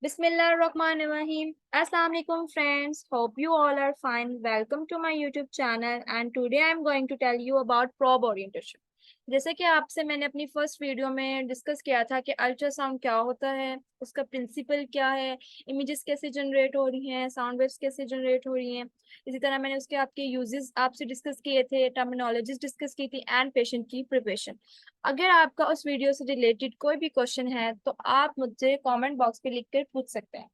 Bismillahirrahmanirrahim. Assalamualaikum friends. Hope you all are fine. Welcome to my YouTube channel and today I'm going to tell you about probe orientation. जैसे कि आपसे मैंने अपनी first video में discuss किया था कि अल्ट्रासाउंड क्या होता है, उसका प्रिंसिपल क्या है, इमेजेस कैसे जनरेट हो रही हैं, साउंड वेव्स कैसे जनरेट हो रही हैं। इसी तरह मैंने उसके आपके यूजेस आपसे डिस्कस किए थे, टर्मिनोलॉजीज डिस्कस की थी एंड पेशेंट की प्रिपरेशन। अगर आपका उस वीडियो से रिलेटेड कोई भी क्वेश्चन है तो आप मुझसे कमेंट बॉक्स पे लिख कर पूछ सकते हैं।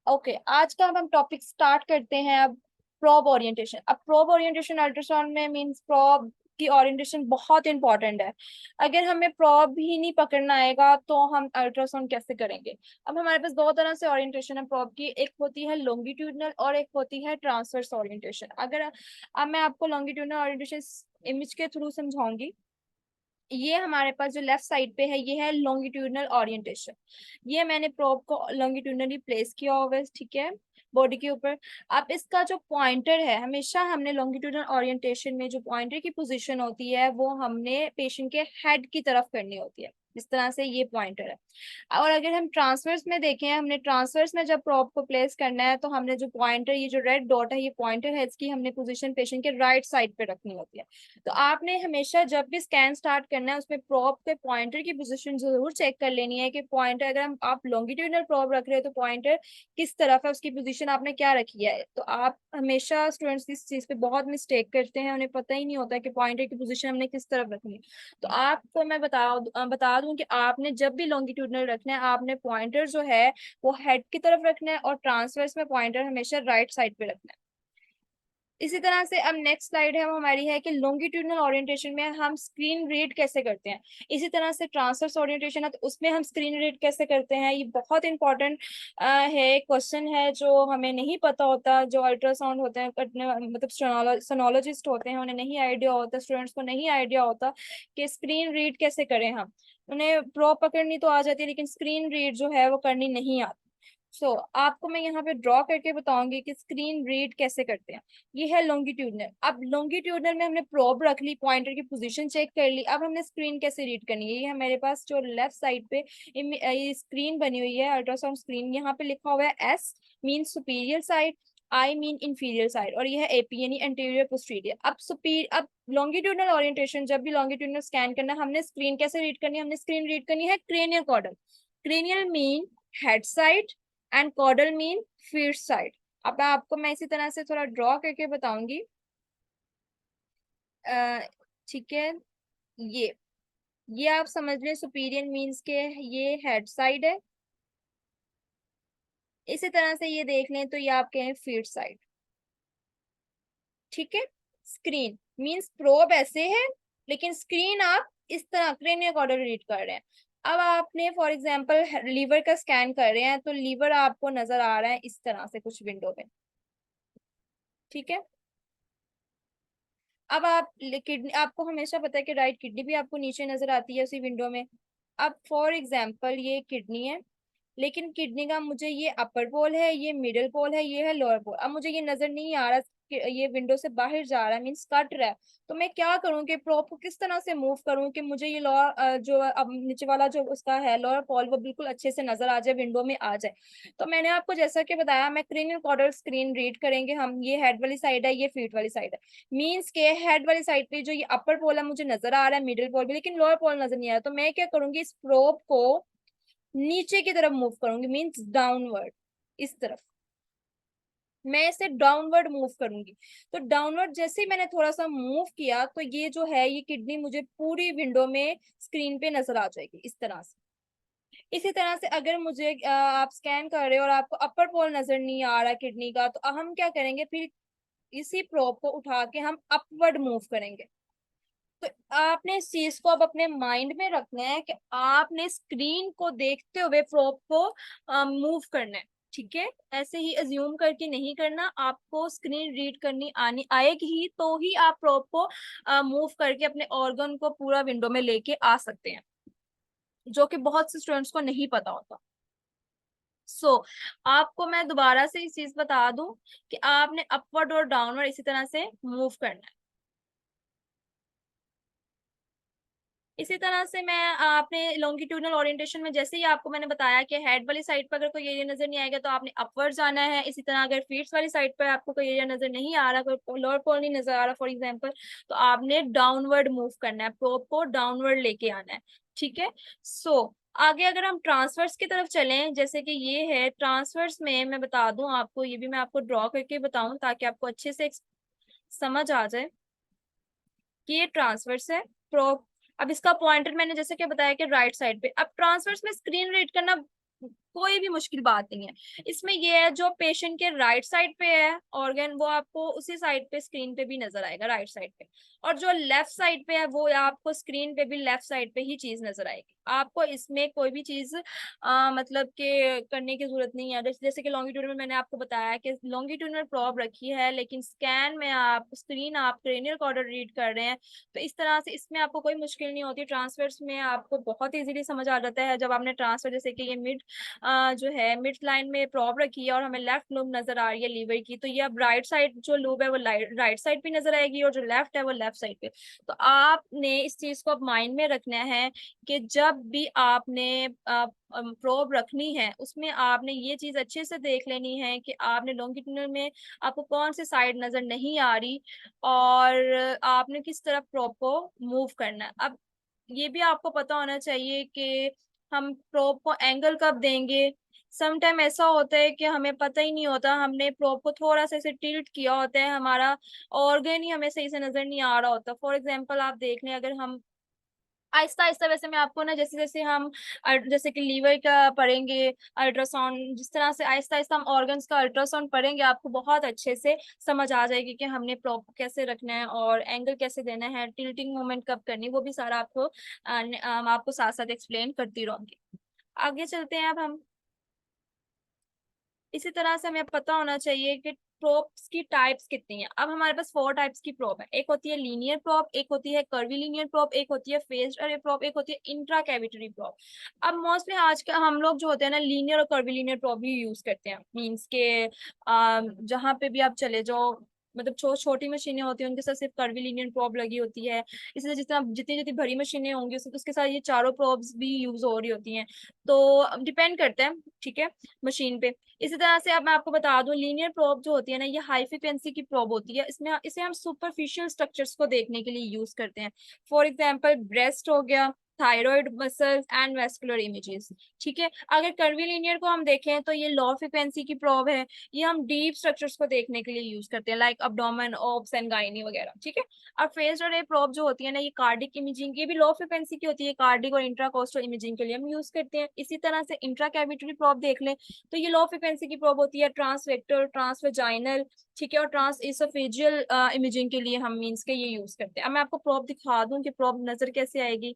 ओके, आज का हम टॉपिक स्टार्ट करते हैं। अब प्रोब ओरिएंटेशन। अब प्रोब ओरिएंटेशन अल्ट्रासाउंड में मींस प्रोब की ओरिएंटेशन बहुत इंपॉर्टेंट है। अगर हमें प्रोब ही नहीं पकड़ना आएगा तो हम अल्ट्रासाउंड कैसे करेंगे। अब हमारे पास दो तरह से ओरिएंटेशन है प्रोब की, एक होती है लॉन्गिट्यूडनल और एक होती है ट्रांसवर्स ओरिएंटेशन। अगर अब मैं आपको लॉन्गिट्यूडनल ओरिएंटेशन इमेज के थ्रू समझाऊंगी। ये हमारे पास जो लेफ्ट साइड पे है ये है लॉन्गिट्यूडनल ओरिएंटेशन। ये मैंने प्रोब को लॉन्गिट्यूडनली प्लेस किया हुआ है, ठीक है, बॉडी के ऊपर। अब इसका जो पॉइंटर है, हमेशा हमने लॉन्गिट्यूडनल ओरिएंटेशन में जो पॉइंटर की पोजीशन होती है वो हमने पेशेंट के हेड की तरफ करनी होती है। इस तरह से ये पॉइंटर है। और अगर हम ट्रांसवर्स में देखें, हमने ट्रांसवर्स में जब प्रोब को प्लेस करना है तो हमने जो पॉइंटर, ये जो रेड डॉट है ये पॉइंटर है, इसकी हमने पोजीशन पेशेंट के राइट साइड पे रखनी होती है। तो आपने हमेशा जब भी स्कैन स्टार्ट करना है उसमें प्रोब के पॉइंटर की पोजीशन जरूर चेक कर लेनी है कि पॉइंटर, अगर हम आप लॉन्गिट्यूडनल प्रोब रख रहे हो तो पॉइंटर किस तरफ है, उसकी पोजीशन आपने क्या रखी है। तो आप हमेशा स्टूडेंट्स इस चीज पे बहुत मिस्टेक करते हैं, उन्हें पता ही नहीं होता कि पॉइंटर की पोजीशन हमने किस तरफ रखनी है। तो आपको मैं बता दूं कि आपने जब भी लॉन्गिट्यूडनल रखना है आपने पॉइंटर जो है वो हेड की तरफ रखना है और ट्रांसवर्स में पॉइंटर हमेशा राइट साइड पे रखना है। इसी तरह से अब नेक्स्ट स्लाइड है वो हमारी है कि लॉन्गिट्यूडनल ओरिएंटेशन में हम स्क्रीन रीड कैसे करते हैं। इसी तरह से ट्रांसवर्स ओरिएंटेशन है तो उसमें हम स्क्रीन रीड कैसे करते हैं। ये बहुत इंपॉर्टेंट है, क्वेश्चन है जो हमें नहीं पता होता। जो अल्ट्रासाउंड होते हैं करने मतलब सोनोलॉजिस्ट होते हैं उन्हें नहीं आइडिया होता, स्टूडेंट्स को नहीं आइडिया होता कि स्क्रीन रीड कैसे करें हम। उन्हें प्रोब पकड़नी तो आ जाती है लेकिन स्क्रीन रीड जो है वो करनी नहीं आती। आपको मैं यहाँ पे ड्रॉ करके बताऊंगी कि स्क्रीन रीड कैसे करते हैं। ये है लॉन्गिट्यूडनल। अब लॉन्गिट्यूडनल में हमने प्रोब रख ली, पॉइंटर की पोजीशन चेक कर ली, अब हमने स्क्रीन कैसे रीड करनी है। ये है मेरे पास जो लेफ्ट साइड पे ये स्क्रीन बनी हुई है, अल्ट्रासाउंड स्क्रीन। यहाँ पे लिखा हुआ है S mean superior side, I mean inferior side और ये है एपी यानी एंटीरियर पोस्टीरियर। अब लॉन्गिट्यूडनल ओरिएंटेशन, जब भी लॉन्गिट्यूडनल स्कैन करना है हमने स्क्रीन कैसे रीड करनी है, हमने स्क्रीन रीड करनी है cranial caudal. Cranial mean head side and caudal mean feet side. अब आपको मैं इसी तरह से थोड़ा ड्रॉ करके बताऊंगी। अ, ठीक है, ये ये आप समझ लें सुपीरियर मीन्स के ये हेड साइड है। इसी तरह से ये देख लें तो ये आपके हैं फीट साइड, ठीक है। स्क्रीन मींस प्रोब ऐसे है लेकिन स्क्रीन आप इस तरह क्रेनियल कॉर्डल रीड कर रहे हैं। अब आपने फॉर एग्जांपल लीवर का स्कैन कर रहे हैं तो लीवर आपको नजर आ रहा है इस तरह से कुछ विंडो में, ठीक है। अब आप किडनी, आपको हमेशा पता है कि राइट किडनी भी आपको नीचे नजर आती है उसी विंडो में। अब फॉर एग्जांपल ये किडनी है लेकिन किडनी का मुझे ये अपर पोल है, ये मिडिल पोल है, ये है लोअर पोल। अब मुझे ये नजर नहीं आ रहा कि ये विंडो से बाहर जा रहा है मीन्स कट रहा है। तो मैं क्या करूँ कि प्रोप को किस तरह से मूव करूँ कि मुझे ये लोअर जो अब नीचे वाला जो उसका है लोअर पोल वो बिल्कुल अच्छे से नजर आ जाए, विंडो में आ जाए। तो मैंने आपको जैसा कि बताया, मैं क्रेनियल कॉर्डल स्क्रीन रीड करेंगे हम। ये हेड वाली साइड है, ये फीट वाली साइड है। मीन्स के हेड वाली साइड पे जो ये अपर पोल है मुझे नजर आ रहा है, मिडिल पोल भी, लेकिन लोअर पोल नजर नहीं आ रहा। तो मैं क्या करूंगी, इस प्रोब को नीचे की तरफ मूव करूंगी मींस डाउनवर्ड, इस तरफ मैं इसे डाउनवर्ड मूव करूंगी। तो डाउनवर्ड जैसे ही मैंने थोड़ा सा मूव किया तो ये जो है ये किडनी मुझे पूरी विंडो में स्क्रीन पे नजर आ जाएगी इस तरह से। इसी तरह से अगर मुझे आप स्कैन कर रहे हो और आपको अपर पोल नजर नहीं आ रहा किडनी का तो हम क्या करेंगे, फिर इसी प्रोब को उठा के हम अपवर्ड मूव करेंगे। तो आपने इस चीज को अब अपने माइंड में रखना है कि आपने स्क्रीन को देखते हुए प्रोब को मूव करना है, ठीक है। ऐसे ही अज्यूम करके नहीं करना, आपको स्क्रीन रीड करनी आनी आएगी ही तो ही आप प्रोब को मूव करके अपने ऑर्गन को पूरा विंडो में लेके आ सकते हैं, जो कि बहुत से स्टूडेंट्स को नहीं पता होता। आपको मैं दोबारा से इस चीज बता दूं कि आपने अपवर्ड और डाउनवर्ड इसी तरह से मूव करना है। इसी तरह से मैं आपने लॉन्गिट्यूडनल ओरिएंटेशन में जैसे ही आपको मैंने बताया कि हेड वाली साइड पर अगर कोई एरिया नजर नहीं आएगा तो आपने अपवर्ड जाना है। इसी तरह अगर फीट्स वाली साइड पर आपको कोई एरिया नजर नहीं आ रहा, कोई लोअर पोल नहीं नजर आ रहा फॉर एग्जांपल, तो आपने डाउनवर्ड मूव करना है, प्रोब को डाउनवर्ड लेके आना है। ठीक है। आगे अगर हम ट्रांसवर्स की तरफ चलें, जैसे कि ये है ट्रांसवर्स में, मैं बता दूं आपको, ये भी मैं आपको ड्रॉ करके बताऊं ताकि आपको अच्छे से समझ आ जाए कि ये ट्रांसवर्स है, प्रोब। अब इसका पॉइंटर मैंने जैसे कि बताया कि राइट साइड पे। अब ट्रांसवर्स में स्क्रीन रीड करना कोई भी मुश्किल बात नहीं है। इसमें ये है, जो पेशेंट के राइट साइड पे है ऑर्गन, वो आपको उसी साइड पे स्क्रीन पे भी नजर आएगा, राइट साइड पे। और जो लेफ्ट साइड पे है वो आपको स्क्रीन पे भी लेफ्ट साइड पे ही चीज नजर आएगी। आपको इसमें कोई भी चीज मतलब के करने की जरूरत नहीं है। जैसे कि लॉन्गिट्यूडनल में मैंने आपको बताया कि लॉन्गिट्यूडनल प्रोब रखी है, लेकिन स्कैन में आप स्क्रीन, आप क्रेनियल कॉर्डर रीड कर रहे हैं, तो इस तरह से इसमें आपको कोई मुश्किल नहीं होती। ट्रांसफर्स में आपको बहुत इजीली समझ आ जाता है। जब आपने ट्रांसफर, जैसे कि ये मिड जो है मिड लाइन में प्रॉब रखी है और हमें लेफ्ट लूब नजर आ रही है लीवर की, तो ये अब राइट साइड जो लूब है वो राइट साइड पे नजर आएगी और जो लेफ्ट है वो लेफ्ट साइड पे। तो आपने इस चीज को अब माइंड में रखना है कि जब भी आपने प्रोब रखनी है उसमें आपने ये चीज अच्छे से देख लेनी है कि आपने लॉन्गिट्यूडनल में आपको कौन सी साइड नजर नहीं आ रही और आपने किस तरफ प्रोब को मूव करना है। अब ये भी आपको पता होना चाहिए कि हम प्रोब को एंगल कब देंगे। सम टाइम ऐसा होता है कि हमें पता ही नहीं होता, हमने प्रोब को थोड़ा सा ऐसे टिल्ट किया होता है, हमारा ऑर्गन ही हमें सही से नजर नहीं आ रहा होता। फॉर एग्जांपल आप देख लें, अगर हम आहिस्ता आहिस्ता, वैसे मैं आपको ना जैसे जैसे हम जैसे कि लीवर का पढ़ेंगे अल्ट्रासाउंड, जिस तरह से आहिस्ता आहिस्ता हम ऑर्गन्स का अल्ट्रासाउंड पढ़ेंगे, आपको बहुत अच्छे से समझ आ जाएगी कि हमने प्रॉप कैसे रखना है और एंगल कैसे देना है, टिल्टिंग मूवमेंट कब करनी है, वो भी सारा आपको आपको साथ साथ एक्सप्लेन करती रहूंगी। आगे चलते हैं अब हम। इसी तरह से हमें पता होना चाहिए कि प्रोब्स की टाइप्स कितनी है। अब हमारे पास 4 टाइप्स की प्रोब है। एक होती है लीनियर प्रोब, एक होती है कर्वी लीनियर प्रोब, एक होती है फेस्ड अरे प्रोब, एक होती है इंट्रा कैविटरी प्रोब। अब मोस्टली आज का हम लोग जो होते हैं ना, लीनियर और कर्वी लीनियर प्रोब ही यूज करते हैं। मीन्स के जहाँ पे भी आप चले जाओ, मतलब छोटी मशीनें होती हैं उनके साथ सिर्फ कर्वी लीनियर प्रोब लगी होती है। इसलिए जितना जितनी जितनी बड़ी मशीनें होंगी उसके साथ ये चारों प्रोब्स भी यूज हो रही होती हैं। तो डिपेंड करता है, ठीक है, मशीन पे। इसी तरह से अब मैं आपको बता दूं, लीनियर प्रोब जो होती है ना, ये हाई फ्रिक्वेंसी की प्रोब होती है। इसमें इसे हम सुपरफिशियल स्ट्रक्चर्स को देखने के लिए यूज करते हैं। फॉर एग्जांपल ब्रेस्ट हो गया, thyroid muscles and vascular images. ठीक है। अगर कर्वीलिनियर को हम देखें तो ये लो फ्रिक्वेंसी की प्रोब है, ये हम डीप स्ट्रक्चर्स को देखने के लिए यूज करते हैं, like abdomen, obs and gynae वगैरह। ठीक है। अब फेस्ड अरे प्रोब जो होती है ना, ये कार्डिक इमेजिंग, ये भी लो फ्रिक्वेंसी की होती है, कार्डिक और इंट्राकोस्टल इमेजिंग के लिए हम यूज करते हैं। इसी तरह से इंट्रा कैविटरी प्रोब देख लें तो ये लो फ्रिक्वेंसी की प्रोब होती है, ट्रांसवेक्टर, ट्रांसवेजाइनल, ठीक है, और ट्रांस इसोफेजियल इमेजिंग के लिए हम मींस के ये यूज करते हैं। अब मैं आपको प्रोब दिखा दूं कि प्रोब नजर कैसे आएगी।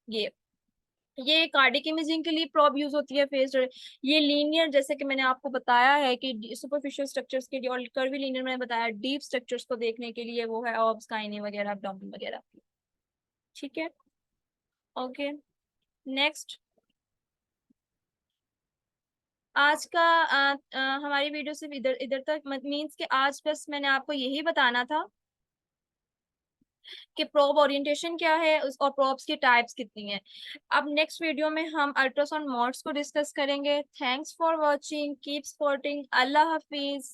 ये कार्डिक इमेजिंग के लिए प्रोब यूज होती है फेस्ड। ये लीनियर, जैसे कि मैंने आपको बताया है कि सुपरफिशियल स्ट्रक्चर्स के लिए, और कर्वी लीनियर मैंने बताया डीप स्ट्रक्चर्स को देखने के लिए, वो है ऑब्स, गाइनी वगैरह, abdomen वगैरह। ठीक है। ओके। नेक्स्ट, आज का हमारी वीडियो सिर्फ इधर इधर तक मीन्स कि आज बस मैंने आपको यही बताना था कि प्रोब ओरिएंटेशन क्या है और प्रोब्स की टाइप्स कितनी है। अब नेक्स्ट वीडियो में हम अल्ट्रासाउंड मोड्स को डिस्कस करेंगे। Thanks for watching, keep supporting, Allah Hafiz.